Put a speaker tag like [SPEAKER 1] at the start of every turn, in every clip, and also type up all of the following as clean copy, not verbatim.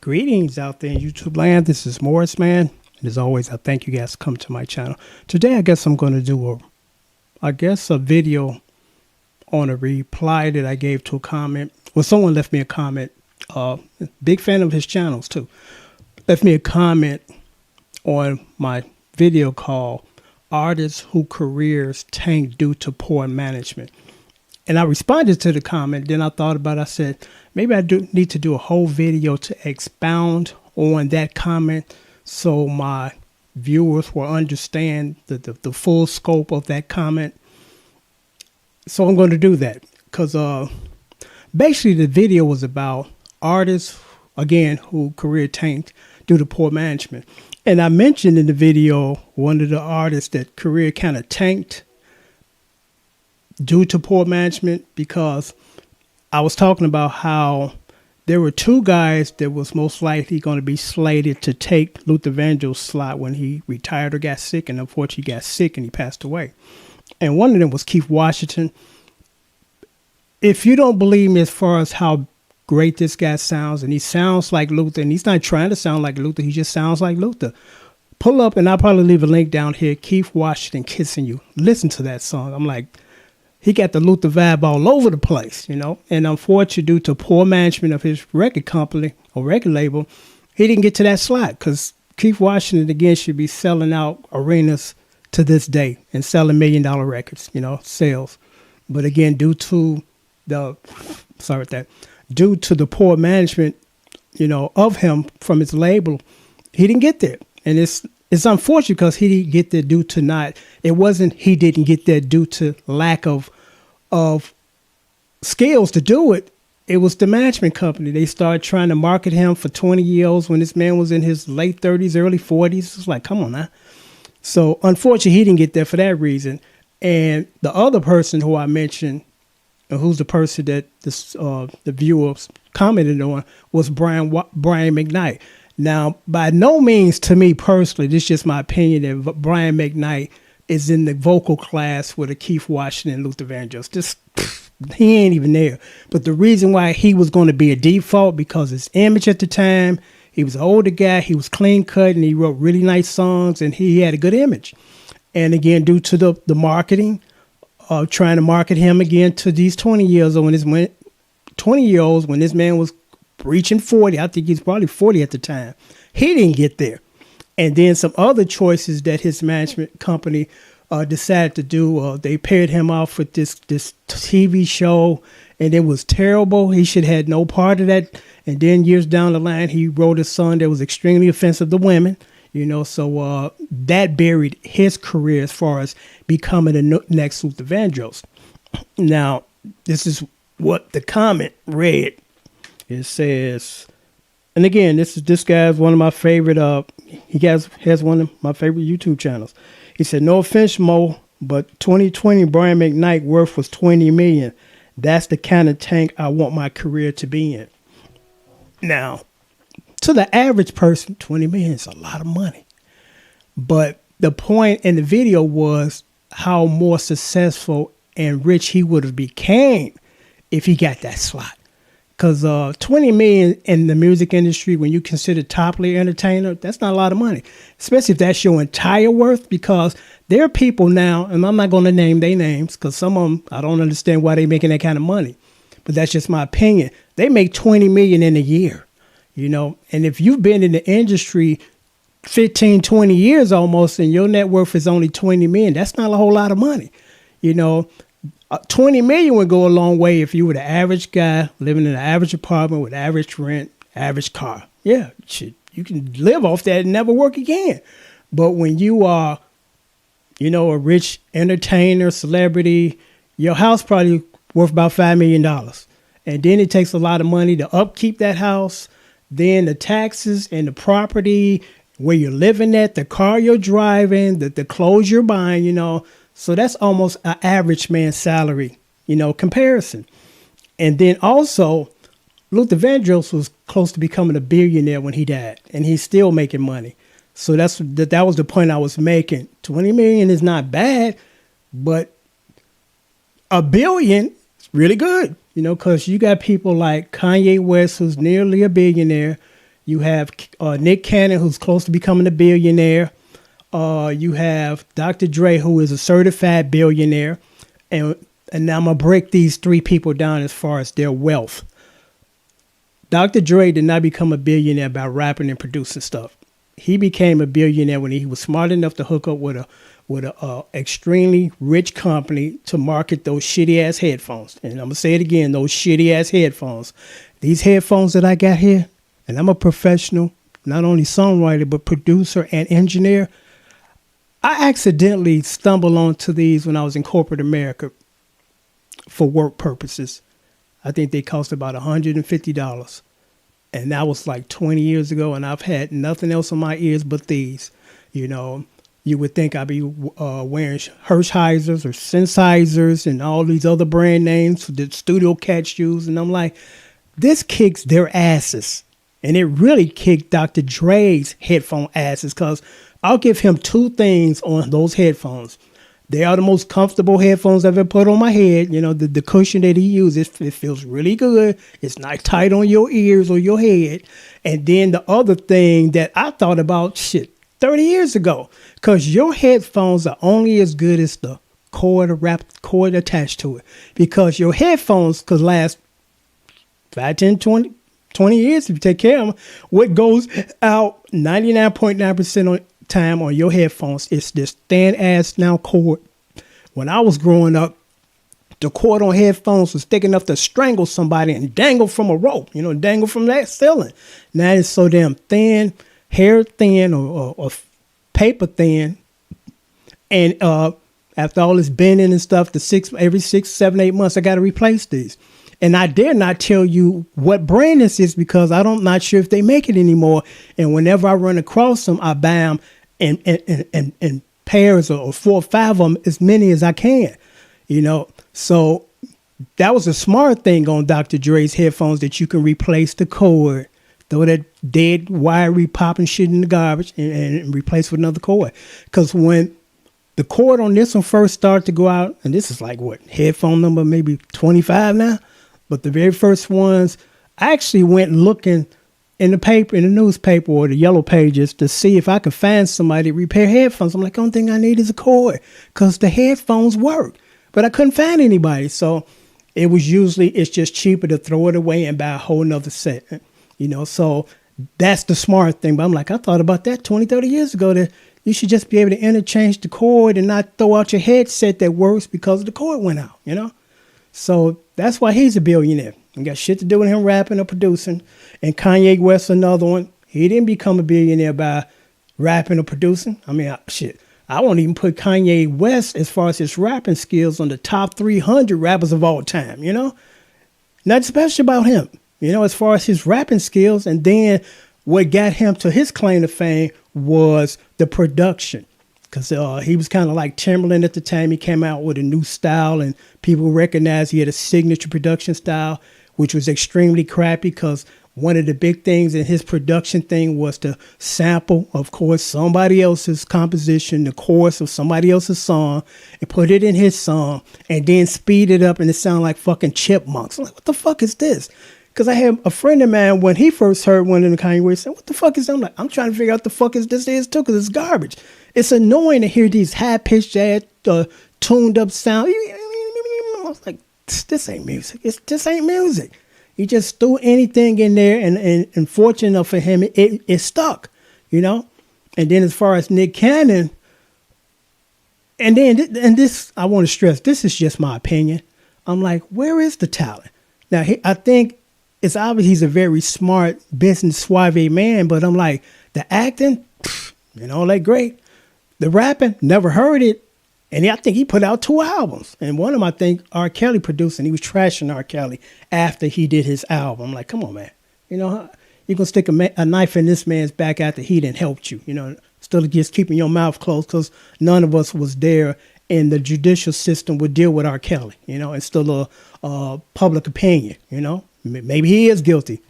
[SPEAKER 1] Greetings out there in YouTube land. This is Morris Man. And as always, I thank you guys for coming to my channel. Today, I guess I'm going to do a video on a reply that I gave to a comment. Well, someone left me a comment. Big fan of his channels too. Left me a comment on my video called Artists Who Careers Tank Due to Poor Management. And I responded to the comment. Then I thought about it. I said, maybe I do need to do a whole video to expound on that comment so my viewers will understand the full scope of that comment. So I'm going to do that because basically the video was about artists, again, who career tanked due to poor management. And I mentioned in the video one of the artists that career kind of tanked due to poor management, because I was talking about how there were two guys that was most likely going to be slated to take Luther Vandross' slot when he retired or got sick, and unfortunately he got sick and he passed away. And one of them was Keith Washington. If you don't believe me as far as how great this guy sounds, and he sounds like Luther, and he's not trying to sound like Luther, he just sounds like Luther. Pull up, and I'll probably leave a link down here, Keith Washington, Kissing You. Listen to that song. I'm like, he got the Luther vibe all over the place, you know. And unfortunately, due to poor management of his record company or record label, he didn't get to that slot, because Keith Washington, again, should be selling out arenas to this day and selling $1 million records, you know, sales. But again, due to the poor management, you know, of him from his label, he didn't get there. And it's unfortunate because he didn't get there due to he didn't get there due to lack of skills to do it. It was the management company. They started trying to market him for 20 years when this man was in his late 30s, early 40s. It's like, come on now. So unfortunately, he didn't get there for that reason. And the other person who I mentioned, who's the person that the viewers commented on, was Brian McKnight. Now, by no means, to me personally, this is just my opinion, that Brian McKnight is in the vocal class with a Keith Washington and Luther Vandross. He ain't even there. But the reason why he was going to be a default, because his image at the time, he was an older guy, he was clean cut, and he wrote really nice songs, and he had a good image. And again, due to the marketing, trying to market him again to these 20-year-olds when this man was reaching 40. I think he's probably 40 at the time. He didn't get there. And then some other choices that his management company decided to do. They paired him off with this TV show, and it was terrible. He should have had no part of that. And then years down the line, he wrote a song that was extremely offensive to women. You know, so that buried his career as far as becoming the next Luther Vandross. Now, this is what the comment read. It says, and again, this guy is one of my favorite. He has one of my favorite YouTube channels. He said, "No offense, Mo, but 2020 Brian McKnight worth was 20 million. That's the kind of tank I want my career to be in." Now, to the average person, 20 million is a lot of money. But the point in the video was how more successful and rich he would have became if he got that slot. Because 20 million in the music industry, when you consider top-tier entertainer, that's not a lot of money, especially if that's your entire worth. Because there are people now, and I'm not going to name their names because some of them, I don't understand why they're making that kind of money. But that's just my opinion. They make 20 million in a year, you know. And if you've been in the industry 15, 20 years almost, and your net worth is only 20 million, that's not a whole lot of money, you know. 20 million would go a long way if you were the average guy living in an average apartment with average rent, average car. Yeah, you can live off that and never work again. But when you are, you know, a rich entertainer, celebrity, your house probably worth about $5 million. And then it takes a lot of money to upkeep that house. Then the taxes and the property, where you're living at, the car you're driving, the clothes you're buying, you know. So that's almost an average man's salary, you know, comparison. And then also, Luther Vandross was close to becoming a billionaire when he died, and he's still making money. So that was the point I was making. 20 million is not bad, but $1 billion is really good, you know, because you got people like Kanye West, who's nearly a billionaire. You have Nick Cannon, who's close to becoming a billionaire. You have Dr. Dre, who is a certified billionaire. And now I'm going to break these three people down as far as their wealth. Dr. Dre did not become a billionaire by rapping and producing stuff. He became a billionaire when he was smart enough to hook up with a extremely rich company to market those shitty ass headphones. And I'm gonna say it again, those shitty ass headphones. These headphones that I got here, and I'm a professional, not only songwriter but producer and engineer. I accidentally stumbled onto these when I was in corporate America for work purposes. I think they cost about $150. And that was like 20 years ago, and I've had nothing else in my ears but these. You know, you would think I'd be wearing Hersheisers or Sennheisers and all these other brand names that Studio Cats use. And I'm like, this kicks their asses. And it really kicked Dr. Dre's headphone asses, because I'll give him two things on those headphones. They are the most comfortable headphones I've ever put on my head. You know, the cushion that he uses, it feels really good. It's not tight on your ears or your head. And then the other thing that I thought about, 30 years ago, because your headphones are only as good as the cord attached to it. Because your headphones could last 5, 10, 20 years if you take care of them. What goes out 99.9% of time on your headphones is this thin ass now cord. When I was growing up, the cord on headphones was thick enough to strangle somebody and dangle from a rope, dangle from that ceiling. Now it's so damn thin, hair thin or paper thin. And after all this bending and stuff, every 6, 7, 8 months, I got to replace these. And I dare not tell you what brand this is, because I'm not sure if they make it anymore. And whenever I run across them, I buy them in pairs or 4 or 5 of them, as many as I can, So that was a smart thing on Dr. Dre's headphones, that you can replace the cord, throw that dead wiry popping shit in the garbage and replace with another cord. Because when the cord on this one first started to go out, and this is like headphone number maybe 25 now, but the very first ones, I actually went looking in the newspaper or the yellow pages to see if I could find somebody to repair headphones. I'm like, the only thing I need is a cord, because the headphones work. But I couldn't find anybody. So it's just cheaper to throw it away and buy a whole nother set. So that's the smart thing. But I'm like, I thought about that 20, 30 years ago, that you should just be able to interchange the cord and not throw out your headset that works because the cord went out, So that's why he's a billionaire. He got shit to do with him rapping or producing. And Kanye West, another one. He didn't become a billionaire by rapping or producing. I mean, I won't even put Kanye West, as far as his rapping skills, on the top 300 rappers of all time, Nothing special about him, as far as his rapping skills. And then what got him to his claim to fame was the production. Because he was kind of like Timberland at the time. He came out with a new style, and people recognized he had a signature production style, which was extremely crappy, because one of the big things in his production thing was to sample, of course, somebody else's composition, the chorus of somebody else's song, and put it in his song, and then speed it up, and it sounded like fucking chipmunks. I'm like, what the fuck is this? Because I had a friend of mine, when he first heard one of the Kanye West, said, what the fuck is that? I'm like, I'm trying to figure out what the fuck is this too, because it's garbage. It's annoying to hear these high-pitched, tuned-up sound. I was like, this ain't music. This ain't music. He just threw anything in there, and fortunate enough for him, it stuck, And then as far as Nick Cannon, and this, I want to stress, this is just my opinion. I'm like, where is the talent? Now, I think it's obvious he's a very smart, business suave man, but I'm like, the acting, like great. The rapping, never heard it. And I think he put out 2 albums. And one of them, I think, R. Kelly produced, and he was trashing R. Kelly after he did his album. I'm like, come on, man. You going to stick a knife in this man's back after he didn't help you, Still just keeping your mouth closed, because none of us was there, and the judicial system would deal with R. Kelly, and still a public opinion, Maybe he is guilty,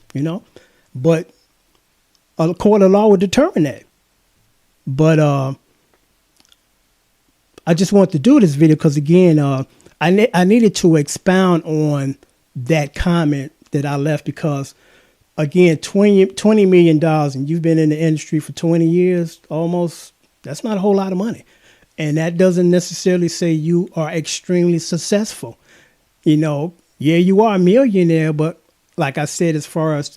[SPEAKER 1] But a court of law would determine that. But I just wanted to do this video because, again, I needed to expound on that comment that I left, because again, $20 million, and you've been in the industry for 20 years almost, that's not a whole lot of money. And that doesn't necessarily say you are extremely successful. You know, yeah, you are a millionaire, but like I said, as far as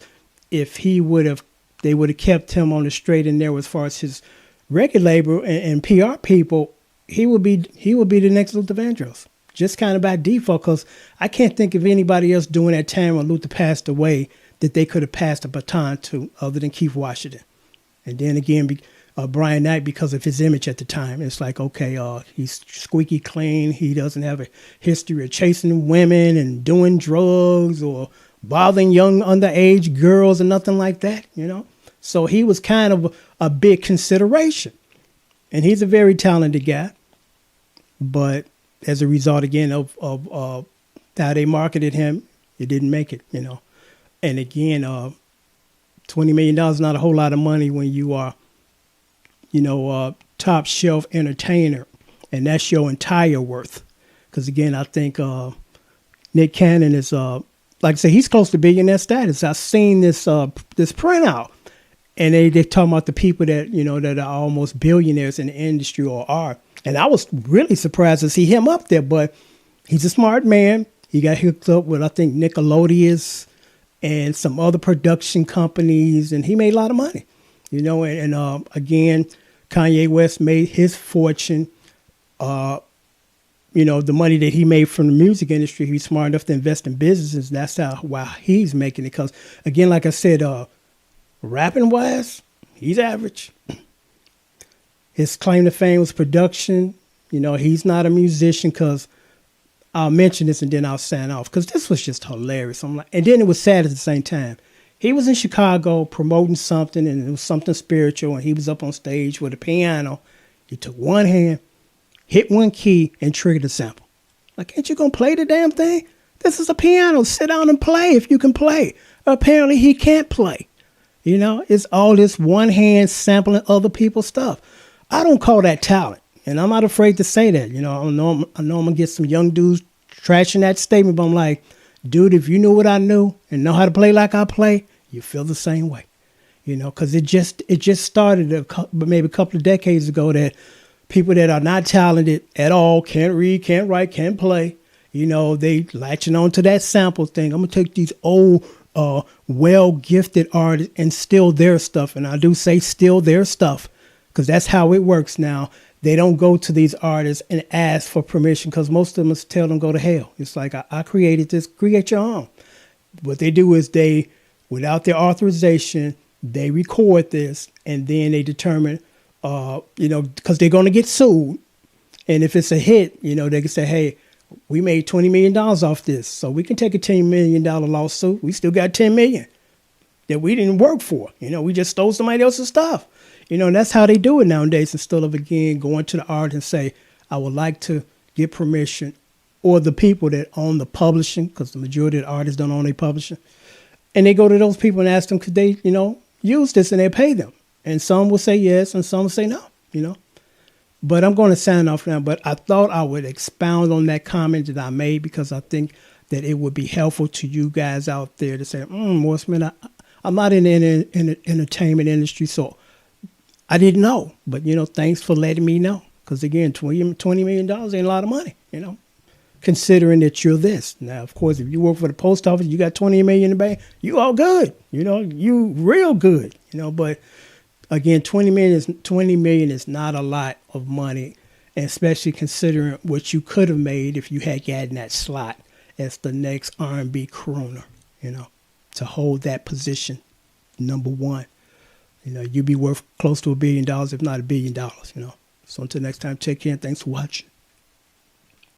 [SPEAKER 1] if they would have kept him on the straight and narrow as far as his record label and PR people, he would be the next Luther Vandross, just kind of by default, because I can't think of anybody else during that time when Luther passed away that they could have passed the baton to other than Keith Washington. And then again, Brian Knight, because of his image at the time. It's like, okay, he's squeaky clean. He doesn't have a history of chasing women and doing drugs or bothering young underage girls and nothing like that, you know. So he was kind of a big consideration. And he's a very talented guy. But as a result, again, of how they marketed him, it didn't make it, you know. And again, $20 million is not a whole lot of money when you are, you know, top shelf entertainer, and that's your entire worth. Because again, I think Nick Cannon is, like I say, he's close to billionaire status. I've seen this printout, and they talking about the people that, you know, that are almost billionaires in the industry or are. And I was really surprised to see him up there, but he's a smart man. He got hooked up with, I think, Nickelodeon and some other production companies, and he made a lot of money, you know. And again, Kanye West made his fortune. You know, the money that he made from the music industry, he's smart enough to invest in businesses. That's why he's making it. Because again, like I said, rapping wise, he's average. His claim to fame was production. You know, he's not a musician, because I'll mention this and then I'll sign off, because this was just hilarious. I'm like, and then it was sad at the same time. He was in Chicago promoting something, and it was something spiritual, and he was up on stage with a piano. He took one hand, hit one key, and triggered a sample. Like, ain't you going to play the damn thing? This is a piano. Sit down and play if you can play. Apparently, he can't play. You know, it's all this one hand sampling other people's stuff. I don't call that talent. And I'm not afraid to say that. You know, I know I'm going to get some young dudes trashing that statement, but I'm like, dude, if you knew what I knew and know how to play like I play, you feel the same way. You know, because it just started maybe a couple of decades ago that people that are not talented at all, can't read, can't write, can't play, you know, they latching on to that sample thing. I'm going to take these old, well-gifted artists and steal their stuff. And I do say steal their stuff, because that's how it works now. They don't go to these artists and ask for permission, because most of them must tell them go to hell. It's like, I created this, create your own. What they do is they, without their authorization, they record this, and then they determine, you know, because they're going to get sued. And if it's a hit, you know, they can say, hey, we made $20 million off this, so we can take a $10 million lawsuit. We still got $10 million that we didn't work for. You know, we just stole somebody else's stuff. You know, and that's how they do it nowadays, instead of, again, going to the artist and say, I would like to get permission, or the people that own the publishing, because the majority of the artists don't own their publishing. And they go to those people and ask them, could they, you know, use this, and they pay them. And some will say yes, and some will say no, you know. But I'm going to sign off now. But I thought I would expound on that comment that I made, because I think that it would be helpful to you guys out there to say, Morseman, I'm not in the entertainment industry, so I didn't know. But, you know, thanks for letting me know. Because, again, $20 million ain't a lot of money, you know, considering that you're this. Now, of course, if you work for the post office, you got $20 million in the bank, you all good. You know, you real good, you know. But, again, $20 million is not a lot of money, and especially considering what you could have made if you had gotten that slot as the next R&B crooner, you know, to hold that position, number one. You know, you'd be worth close to $1 billion, if not $1 billion, you know. So until next time, take care and thanks for watching.